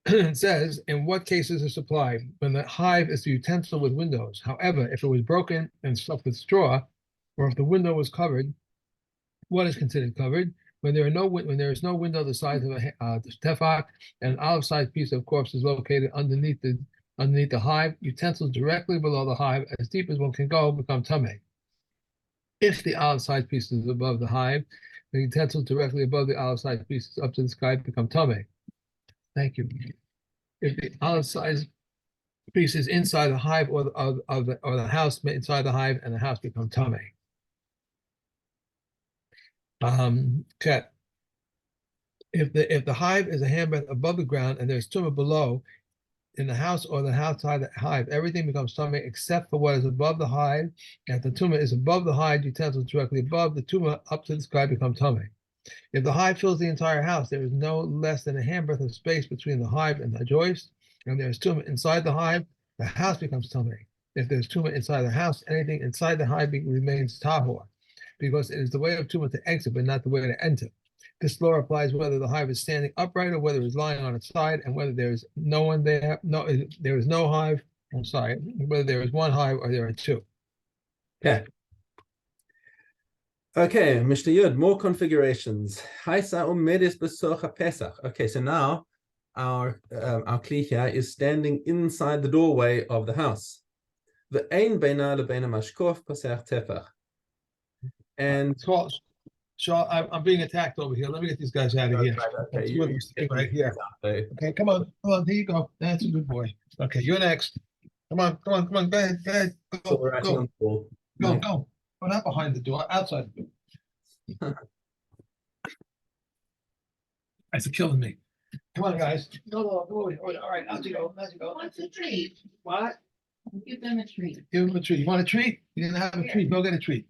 it says, in what cases is supply? When the hive is the utensil with windows. However, if it was broken and stuffed with straw, or if the window was covered, what is considered covered? When there is no window the size of a tefach, and an olive-sized piece of corpse is located underneath the hive, utensils directly below the hive, as deep as one can go, become tamei. If the olive-sized piece is above the hive, the utensils directly above the olive-sized pieces up to the sky become tamei. Thank you. If the olive-sized piece is inside the hive or the house inside the hive, and the house become tamei. Ket. If the hive is a handbreadth above the ground and there's tumah below, in the house or the outside the hive, everything becomes tumah except for what is above the hive. If the tumah is above the hive, utensils directly above the tumah up to the sky become tumah. If the hive fills the entire house, there is no less than a handbreadth of space between the hive and the joist, and there is tumah inside the hive, the house becomes tumah. If there's tumah inside the house, anything inside the hive remains tahor, because it is the way of tumah to exit, but not the way to enter. This law applies whether the hive is standing upright or whether it's lying on its side, and whether there is no one there. No, there is no hive. I'm sorry. Whether there is one hive or there are two. Yeah. Okay, Mishna Yud, more configurations. Okay, so now our kli here is standing inside the doorway of the house. The ein beina lebeina mashkof pasach tefach. And so I'm being attacked over here. Let me get these guys out of here. Okay, right here. Okay, come on. Here you go. That's a good boy. Okay, you're next. Come on. Go ahead. Go. Go. Oh, not behind the door, outside the door. That's killing me. Come on, guys. Go. All right, out you go. What's a treat? What? Give them a treat. Give them a treat. You want a treat? You didn't have a treat. Go get a treat.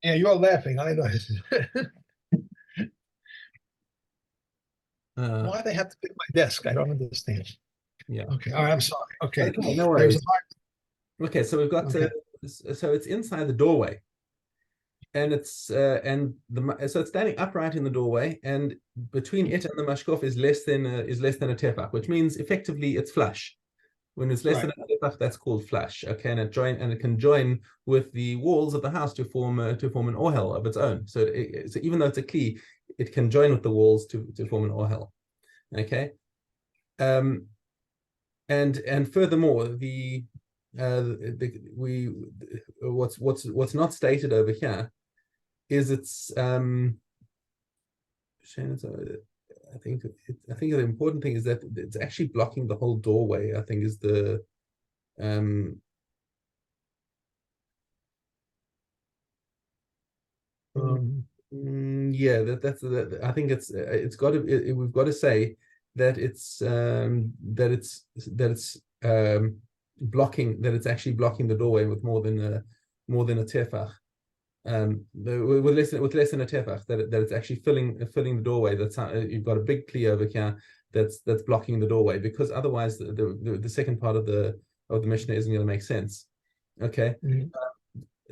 Yeah, you're laughing. I know. Why do they have to pick my desk? I don't understand. Yeah. Okay. All right. I'm sorry. Okay. No worries. Okay, so we've got so it's inside the doorway, and it's so it's standing upright in the doorway, and between it and the mashkof is less than a tefach, which means effectively it's flush. When it's less than a tefach, that's called flush. Okay, and it can join with the walls of the house to form an ohel of its own. So even though it's a kli, it can join with the walls to form an ohel. Okay, and furthermore, what's not stated over here is it's I think the important thing is that it's actually blocking the whole doorway. I think is the yeah, I think it's got to we've got to say that it's blocking, that it's actually blocking the doorway with more than a tefach, with less than a tefach, that it's actually filling the doorway. That's how you've got a big kli over here that's blocking the doorway, because otherwise the second part of the Mishnah isn't going to make sense. Okay,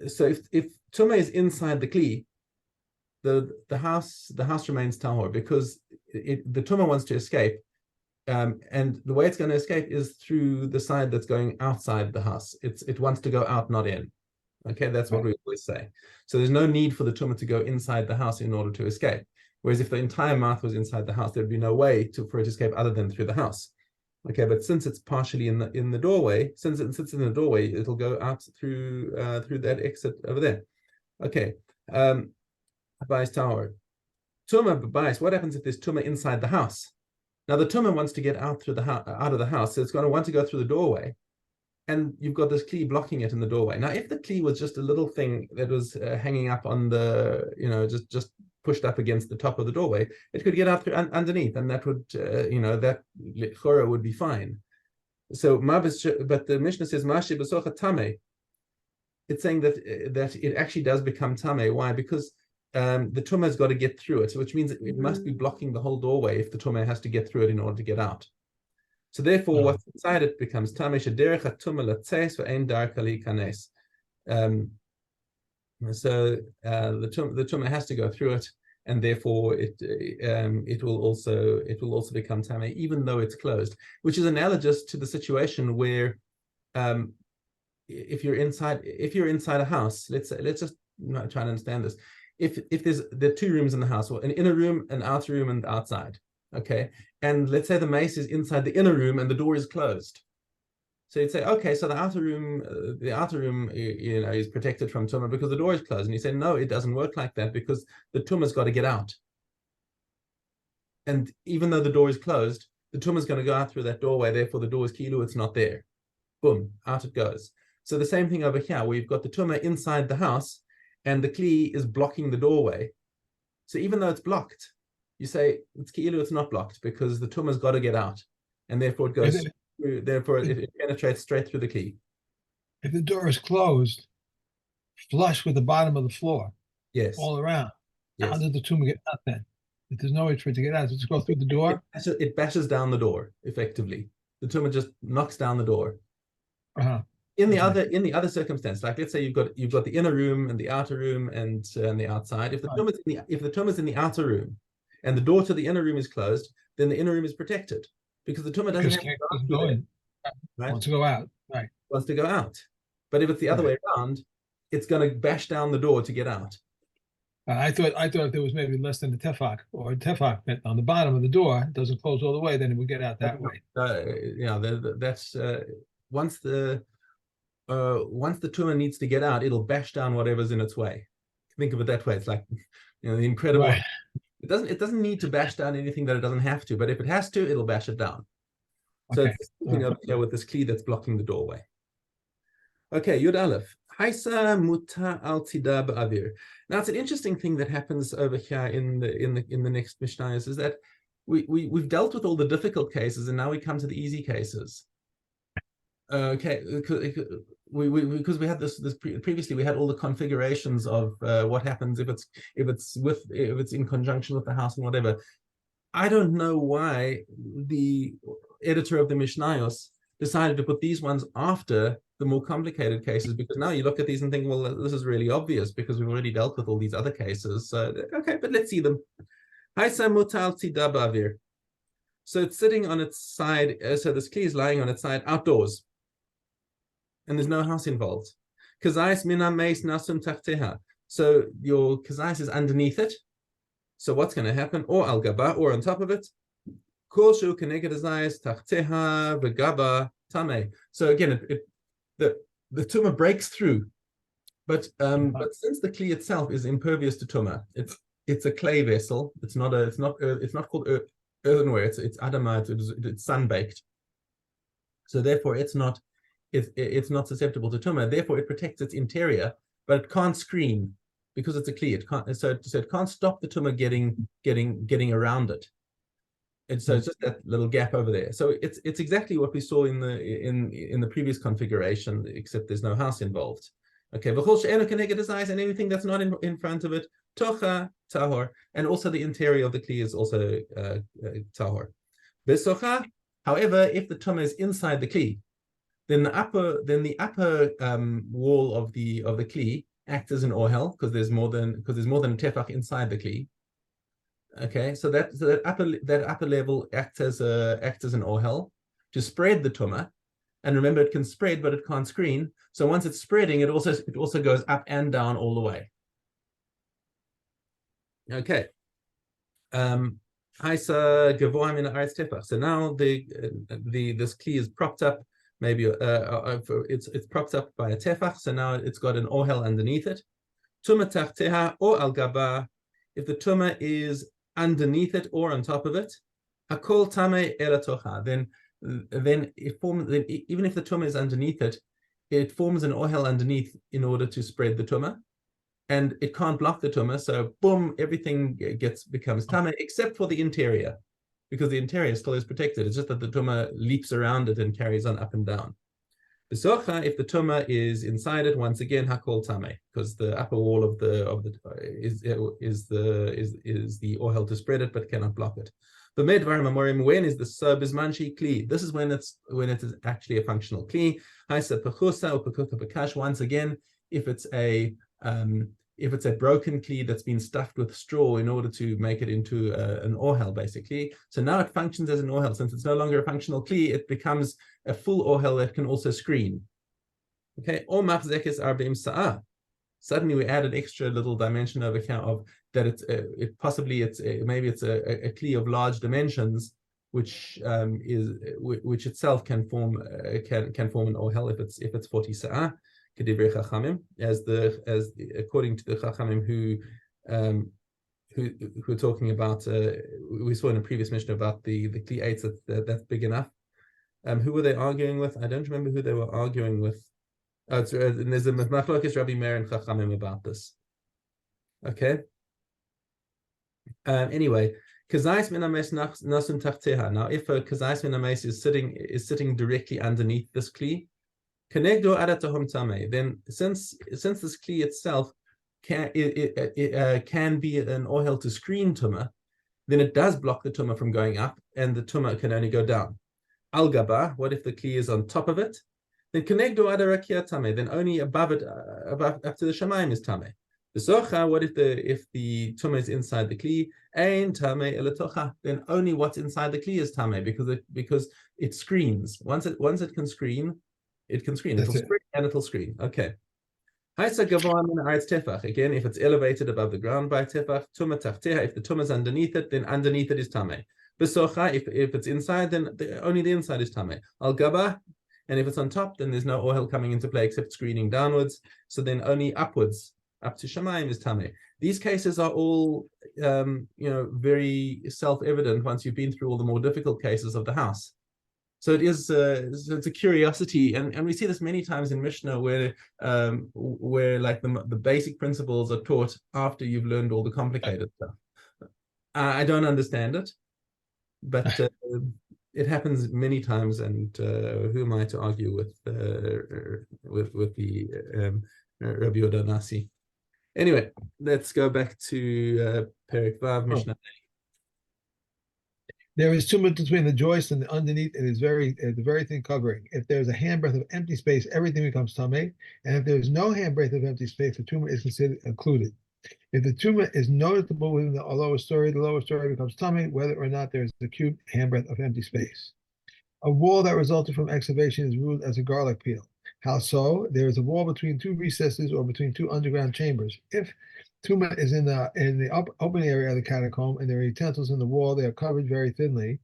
so if tumah is inside the kli, the house remains tahor, because the tumah wants to escape. And the way it's going to escape is through the side that's going outside the house. It wants to go out, not in. Okay, that's what we always say. So there's no need for the tumah to go inside the house in order to escape. Whereas if the entire mouth was inside the house, there'd be no way for it to escape other than through the house. Okay, but since it's partially in the doorway, since it sits in the doorway, it'll go out through that exit over there. Okay, Bais tower. Tumah b'bais. What happens if there's tumah inside the house? Now the tumah wants to get out through out of the house, so it's going to want to go through the doorway, and you've got this kli blocking it in the doorway. Now, if the kli was just a little thing that was hanging up on the, just pushed up against the top of the doorway, it could get out through underneath, and that would, that chora would be fine. So, but the Mishnah says mashi b'socha tameh. It's saying that it actually does become tameh. Why? Because the tumah has got to get through it, which means it must be blocking the whole doorway if the tumah has to get through it in order to get out. So therefore, what's inside it becomes tameh shederech hatumah latzeis ve'ein darka likanes. So the tumah has to go through it, and therefore it will also become tamei, even though it's closed, which is analogous to the situation where if you're inside a house, let's just try and understand this. If there are two rooms in the house, or an inner room, an outer room, and outside, okay, and let's say the mace is inside the inner room and the door is closed. So you'd say, okay, so the outer room, is protected from tumah because the door is closed. And you say, no, it doesn't work like that because the tumah's got to get out. And even though the door is closed, the tumah's going to go out through that doorway. Therefore, the door is kilu, it's not there. Boom, out it goes. So the same thing over here, where you've got the tumah inside the house and the kli is blocking the doorway. So even though it's blocked, you say it's kilu, it's not blocked because the tumah's got to get out. And therefore it goes through, therefore it penetrates straight through the kli. If the door is closed, flush with the bottom of the floor, Yes. all around, Yes. how did the tumor get out then? If there's no way for it to get out, does it go through the door? It bashes down the door effectively. The tumor just knocks down the door. Uh-huh. In the other circumstance, like let's say you've got the inner room and the outer room and the outside. If the tumor's in the outer room and the door to the inner room is closed, then the inner room is protected because the tumor doesn't have to go in. Right? Wants to go out. Right. Wants to go out. But if it's the other way around, it's going to bash down the door to get out. I thought if there was maybe less than a tefach or a tefach on the bottom of the door, it doesn't close all the way, then it would get out that way. That's once the tumor needs to get out, it'll bash down whatever's in its way. Think of it that way. It's like the incredible. Right. It doesn't need to bash down anything that it doesn't have to, but if it has to, it'll bash it down. So Okay. it's something over here with this kli that's blocking the doorway. Okay, Yud Aleph. Haisa muta al tida ba'avir. Now it's an interesting thing that happens over here in the next Mishnah is that we've dealt with all the difficult cases and now we come to the easy cases. Okay, because we had this previously, we had all the configurations of what happens if it's in conjunction with the house and whatever. I don't know why the editor of the Mishnayos decided to put these ones after the more complicated cases, because now you look at these and think, well, this is really obvious because we've already dealt with all these other cases. So okay, but let's see them. So it's sitting on its side. So this kli is lying on its side outdoors, and there's no house involved. Kazais mina meis nasum tachteha. So your kazais is underneath it. So what's going to happen? Or al gaba, or on top of it. Koshu keneged kazais tachteha v'gaba tame. So again, the tumah breaks through, but since the kli itself is impervious to tumah, it's a clay vessel. It's not called earthenware. It's adamah. It's sun baked. So therefore, it's not susceptible to tumah. Therefore, it protects its interior, but it can't screen because it's a kli. It can't. So it can't stop the tumah getting around it. And so it's just that little gap over there. So it's exactly what we saw in the previous configuration, except there's no house involved. Okay, and anything that's not in front of it, tocha tahor, and also the interior of the kli is also tahor. Besocha, however, if the tumah is inside the kli, then the upper wall of the kli acts as an ohel because there's more than a tefach inside the kli. Okay, so that upper level acts as an ohel to spread the tumah, and remember it can spread but it can't screen. So once it's spreading, it also goes up and down all the way. Okay. So now this kli is propped up. Maybe it's propped up by a tefach. So now it's got an ohel underneath it. Tumah tachteha or al gaba. If the tumah is underneath it or on top of it, hakol tamei ela tocha. Then it forms. Even if the tumah is underneath it, it forms an ohel underneath in order to spread the tumah, and it can't block the tumah. So boom, everything becomes tamei except for the interior, because the interior still is protected. It's just that the tumah leaps around it and carries on up and down. Besocha, if the tumah is inside it, once again hakol tamei, because the upper wall of the is the ohel to spread it, but cannot block it. The medvar memorim, when is the bismanshi kli? This is when it is actually a functional kli. Haisa pechusa or pekuta bekash. Once again, if it's a if it's a broken kli that's been stuffed with straw in order to make it into an ohel, basically. So now it functions as an ohel. Since it's no longer a functional kli, it becomes a full ohel that can also screen. Okay, or machzekes arbim sa'ah. Suddenly we add an extra little dimension over here of that it's maybe it's a kli of large dimensions, which itself can form an ohel if it's 40 sa'ah. As according to the Chachamim who are talking about, we saw in a previous mission about the kli 8 that's big enough. Who were they arguing with? I don't remember who they were arguing with. And there's a machlokes Rabbi Meir and Chachamim about this. Okay. Anyway, kazais minames nasun tachteha. Now, if a kazais minames is sitting directly underneath this kli, Kenegdo adatahom tameh. Then, since this kli itself can be an ohel to screen tumah, then it does block the tumah from going up, and the tumah can only go down. Al gaba. What if the kli is on top of it? Then Kenegdo adarakia tameh. Then only above it, above up to the shamayim is tameh. The socha. What if the tumah is inside the kli? Ein tameh elatocha. Then only what's inside the kli is tameh because it screens. Once it can screen. It can screen. It'll screen and it'll screen. Okay. Again, if it's elevated above the ground by tefach, tumah tachteha. If the tumah is underneath it, then underneath it is tameh. Besocha. If it's inside, then only the inside is tameh. Al gaba. And if it's on top, then there's no ohel coming into play except screening downwards. So then only upwards, up to shamayim, is tameh. These cases are all, very self-evident once you've been through all the more difficult cases of the house. So it's a curiosity, and we see this many times in Mishna where like the basic principles are taught after you've learned all the complicated stuff. I don't understand it, but it happens many times, and who am I to argue with the Rabbi Yehuda Nasi? Anyway, let's go back to Perek Vav Mishnah. There is tumah between the joist and the underneath. It is the very thin covering. If there's a handbreadth of empty space, everything becomes tameh. And if there's no handbreadth of empty space, the tumah is considered included. If the tumah is noticeable within the lower story becomes tameh, whether or not there is a cube handbreadth of empty space. A wall that resulted from excavation is ruled as a garlic peel. How so? There is a wall between two recesses or between two underground chambers. If tumah is in the open area of the catacomb and there are utensils in the wall, they are covered very thinly.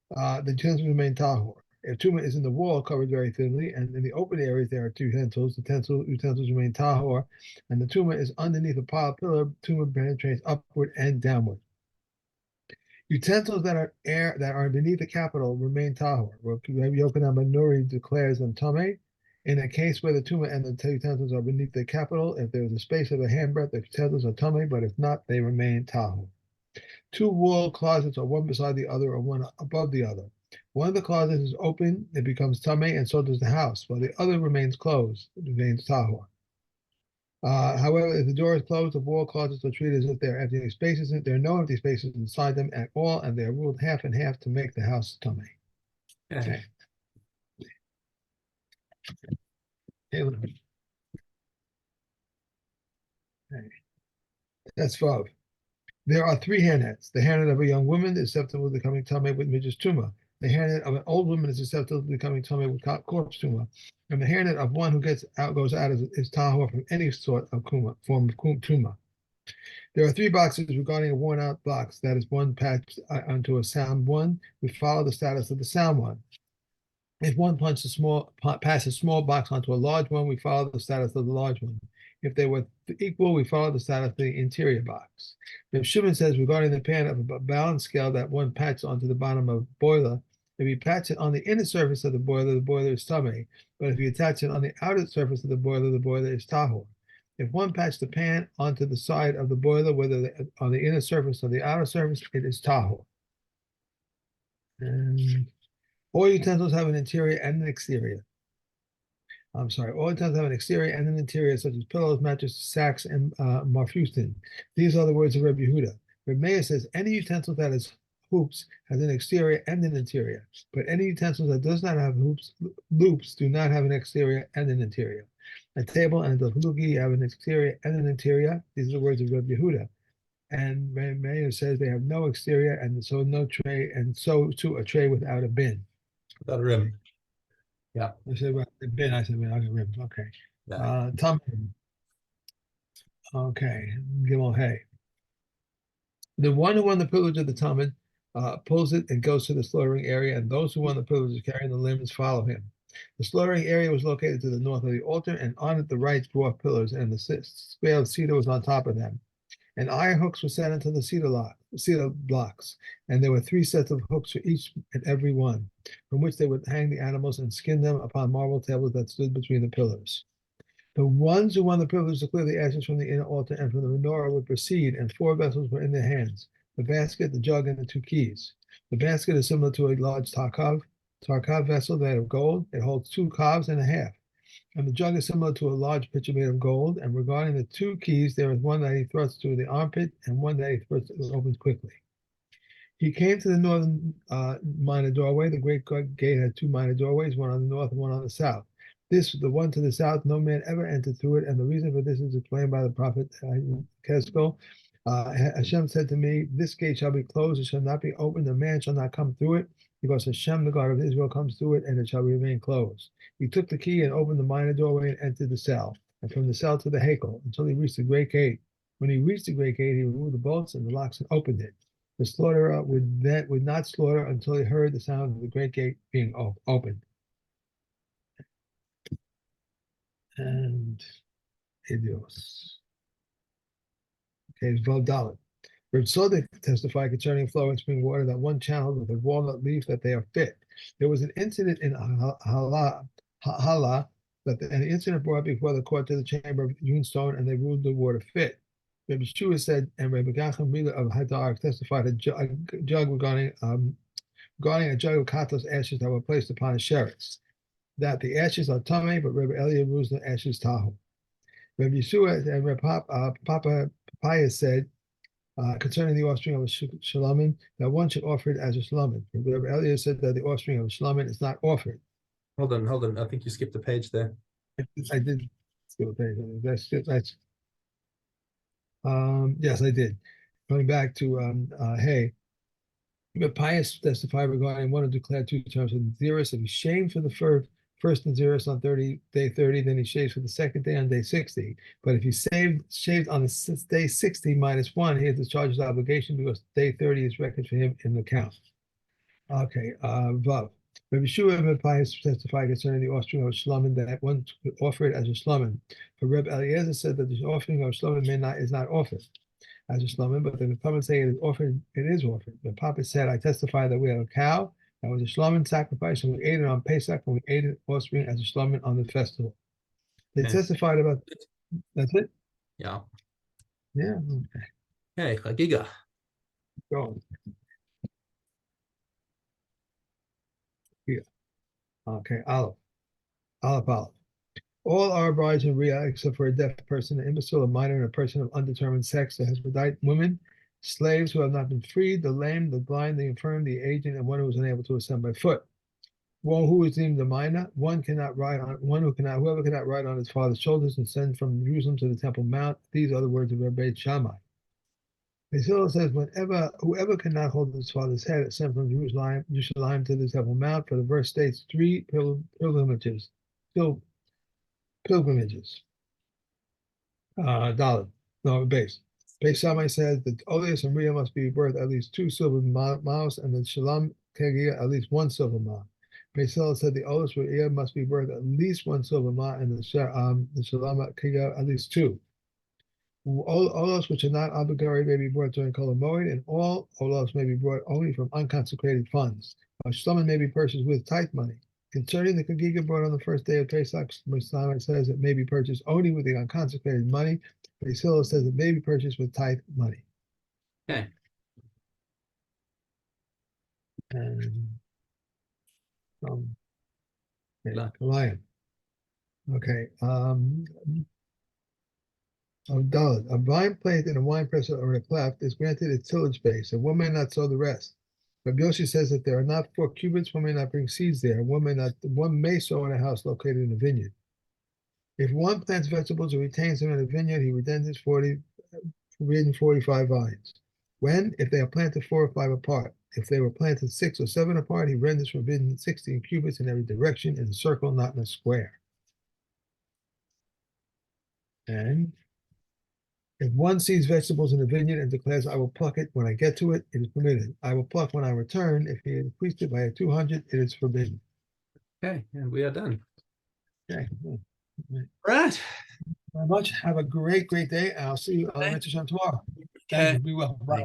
The utensils remain tahor. If tumah is in the wall covered very thinly and in the open areas there are two utensils, the utensils remain tahor, and the tumah is underneath a pile pillar, tumah penetrates upward and downward. Utensils that are beneath the capital remain tahor. Rabbi Yochanan ben Nuri declares them tameh. In a case where the tumah and the utensils are beneath the capital, if there is a space of a handbreadth, the utensils are tameh, but if not, they remain tahor. Two wall closets are one beside the other or one above the other. One of the closets is open, it becomes tameh, and so does the house, while the other remains closed, it remains tahor. However, if the door is closed, the wall closets are treated as if there are empty spaces. There are no empty spaces inside them at all, and they are ruled half and half to make the house tameh. Okay. Okay. That's 5. There are 3 hairnets. The hairnet of a young woman is susceptible to becoming tameh with midges tumah. The hairnet of an old woman is susceptible to becoming tameh with corpse tumah. And the hairnet of one who goes out is tahor from any sort of form of tumah. There are 3 boxes regarding a worn-out box. That is one patched onto a sound one. We follow the status of the sound one. If one passes a small box onto a large one, we follow the status of the large one. If they were equal, we follow the status of the interior box. Reb Shimon says regarding the pan of a balance scale that one patches onto the bottom of a boiler, if you patch it on the inner surface of the boiler is tameh. But if you attach it on the outer surface of the boiler is tahor. If one patches the pan onto the side of the boiler, whether on the inner surface or the outer surface, it is tahor. And all utensils have an interior and an exterior. All utensils have an exterior and an interior, such as pillows, mattresses, sacks, and marfusin. These are the words of Rabbi Yehuda. Reb Meir says any utensil that has hoops has an exterior and an interior, but any utensil that does not have loops do not have an exterior and an interior. A table and a daflugi have an exterior and an interior. These are the words of Rabbi Yehuda. And Meir says they have no exterior, and so no tray, and so too a tray without a bin. Without a rim. Yeah. I said, well, the bin. I said, well, okay, rim. Okay. Yeah. Tamim. Okay. Gimel Hay. The one who won the privilege of the Talmud pulls it and goes to the slaughtering area, and those who won the privilege of carrying the limbs follow him. The slaughtering area was located to the north of the altar, and on it the right dwarf pillars, and the square of cedar was on top of them. And iron hooks were set into the cedar blocks, and there were 3 sets of hooks for each and every one, from which they would hang the animals and skin them upon marble tables that stood between the pillars. The ones who won the privilege to clear the ashes from the inner altar and from the menorah would proceed, and 4 vessels were in their hands: the basket, the jug, and the 2 keys. The basket is similar to a large tarkav vessel made of gold. It holds 2 calves and a half. And the jug is similar to a large pitcher made of gold. And regarding the 2 keys, there is one that he thrusts through the armpit and one that he thrusts opens quickly. He came to the northern minor doorway. The great gate had 2 minor doorways, one on the north and one on the south. The one to the south, no man ever entered through it, and the reason for this is explained by the prophet Keskel. Hashem said to me, "This gate shall be closed; it shall not be opened. A man shall not come through it, because Hashem, the God of Israel, comes through it, and it shall remain closed." He took the key and opened the minor doorway and entered the cell, and from the cell to the Hakel, until he reached the great gate. When he reached the great gate, he removed the bolts and the locks and opened it. The slaughterer would not slaughter until he heard the sound of the great gate being opened. And Idios. Okay, Vodalit. Reb Tzadok testified concerning flowing spring water that one channeled with a walnut leaf that they are fit. There was an incident in Hala that the incident brought before the court to the chamber of hewn stone, and they ruled the water fit. Rabbi Shua said, and Rabbi Gacham Mila of Hadar testified a jug regarding a jug of katos ashes that were placed upon a sheretz, that the ashes are tamei, but Rabbi Eliyahu rules the ashes tahu. Rabbi Yeshua and Rabbi Papa Papaya said concerning the offspring of a shalamin that one should offer it as a shalamin. Rabbi Eliyahu said that the offspring of a shalamin is not offered. Hold on. I think you skipped a page there. I did skip a page. That's yes, I did. Going back to hey. But Pius testified regarding one who declared 2 terms of Naziris. If he shaved for the first Naziris on day 30, then he shaves for the second day on day 60. But if he shaved on the day 60 minus 1, he has discharged his obligation because day 30 is reckoned for him in the count. Okay, Vav. Rabbi Shua and Pius testified concerning the offspring of a shlomin that one could offer it as a shlomin. For Reb Eliezer said that the offspring of a shlomin is not offered as a shlomin, but the Talmud say it is offered. It is offered. The Papa said, "I testify that we have a cow that was a shlomin sacrifice, and we ate it on Pesach, and we ate it offspring as a shlomin on the festival." They testified about. That's it. Yeah. Yeah. Okay. Hey, Chagiga. Go on. Here. Okay. Aleph. All are brides in Riyah except for a deaf person, an imbecile, a minor, and a person of undetermined sex, the Hespedite women, slaves who have not been freed, the lame, the blind, the infirm, the aged, and one who is unable to ascend by foot. One who is deemed a minor, whoever cannot ride on his father's shoulders and send from Jerusalem to the Temple Mount. These are the words of Rabbi Shammai. Basil says, whoever cannot hold his father's head is sent from Jerusalem to the Temple Mount. For the verse states 3 pilgrimages. Dalit. No, base. Base Shammai says that Ohalos and Riyah must be worth at least 2 silver miles, and the Shalom Kegia at least 1 silver mile. Base Hillel said the Ohalos Riyah must be worth at least 1 silver mile, and the Shalom Kegia at least 2. Ohalos which are not obligatory may be brought during Kol HaMoed, and all ohalos may be brought only from unconsecrated funds. A shlomin may be purchased with tithe money. Concerning the Chagiga brought on the first day of Pesach, Mishna says it may be purchased only with the unconsecrated money. Beis Hillel says it may be purchased with tithe money. Okay. And Lion. Okay. A vine planted in a wine press or a cleft is granted its tillage base, and one may not sow the rest. Rabbi Yoshi says that there are not 4 cubits, one may not bring seeds there. One may sow in a house located in a vineyard. If one plants vegetables or retains them in a vineyard, he redents 45 vines. When? If they are planted 4 or 5 apart. If they were planted 6 or 7 apart, he renders forbidden 16 cubits in every direction in a circle, not in a square. And if one sees vegetables in a vineyard and declares, I will pluck it when I get to it, it is permitted. I will pluck when I return. If he increased it by 200, it is forbidden. Okay, and we are done. Okay. Right. Very much. Have a great day. I'll see you on Okay. Mentorship tomorrow. Okay. Thank you. Be well. Bye.